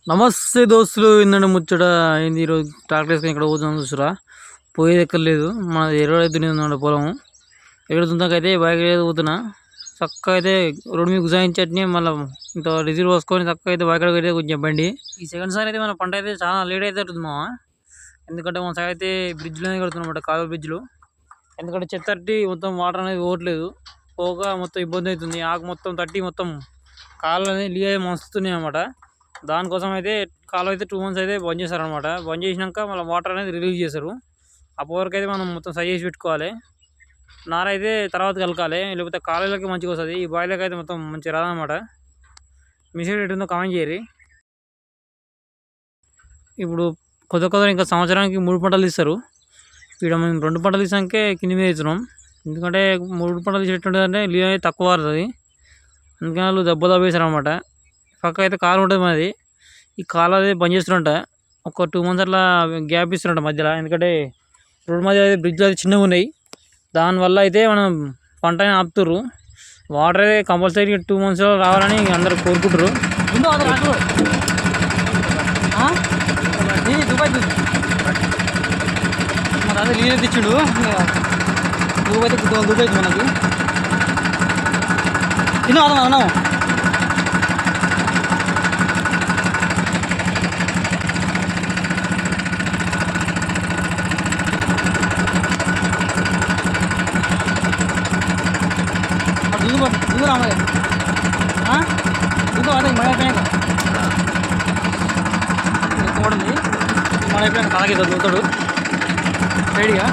నమస్తే దోస్తులు, ఏందంటే ముచ్చట అయింది. ఈరోజు ట్రాక్టర్ వేసుకొని ఇక్కడ పోతున్నాం చూసురా. పోయేది ఎక్కర్లేదు, మన 20 దున్నిందన్నమాట పొలం. ఎక్కడ దుందాకైతే బైక్ అయితే పోతున్నా. చక్కగా అయితే రోడ్డు మీద గుసాయించట్ని మళ్ళీ ఇంత డీజిల్ పోసుకొని చక్కగా అయితే బైక్ అయితే కొంచెం బండి. ఈ సెకండ్ సార్ అయితే మన పంట అయితే చాలా లేట్ అయితే అవుతుంది మామ. ఎందుకంటే మన సైడ్ అయితే బ్రిడ్జ్లోనే కడుతున్నాం అన్నమాట, కాలువ బ్రిడ్జ్లో. ఎందుకంటే చెత్త మొత్తం వాటర్ అనేది పోవట్లేదు, పోగా మొత్తం ఇబ్బంది అవుతుంది. ఆకు మొత్తం తట్టి మొత్తం కాళ్ళు అనేది లీవ్ అయ్యి మస్తున్నాయి అన్నమాట. దానికోసం అయితే కాలువ అయితే 2 months అయితే బంద్ చేశారనమాట. బంద్ చేసినాక మళ్ళీ వాటర్ అనేది రిలీజ్ చేశారు. అప్పటి వరకు అయితే మనం మొత్తం సరి చేసి పెట్టుకోవాలి. నార అయితే తర్వాత కలకాలి, లేకపోతే కాలువలకి మంచిగా వస్తుంది. ఈ బాయిలకి అయితే మొత్తం మంచిగా రాదనమాట. మీ సైడ్ ఎటుందో కామెంట్ చేయరు. ఇప్పుడు కొత్త ఇంకా సంవత్సరానికి 3 పంటలు తీస్తారు. ఇక్కడ మేము 2 పంటలు తీసాకే కింది మీద ఇస్తున్నాం. ఎందుకంటే 3 పంటలు తీసేటంటే లీవ్ అనేది తక్కువ పడుతుంది. అందుకని వాళ్ళు దెబ్బ వేశారు అనమాట. పక్క అయితే కాలు ఉంటుంది మనది. ఈ కాలు అదే బంద్ చేస్తుంట, ఒక 2 months అట్లా గ్యాప్ ఇస్తుంట మధ్యలో. ఎందుకంటే రోడ్డు మధ్య అయితే బ్రిడ్జ్లు అయితే చిన్నగా ఉన్నాయి. దానివల్ల అయితే మనం పంటని ఆపుతుర్రు. వాటర్ అయితే కంపల్సరీ 2 months రావాలని అందరూ కోరుకుంటారు. మన అదే నీళ్ళు తెచ్చిండు, నువ్వు అయితే దుబాయ్ మనకి తిన్నా అన్నావు. దూరం ఇంకో అదే మళ్ళీ అయిపోయాక పోవడం, మళ్ళీ అయిపోయాక తలకి దొరుకుతాడు రెడీగా.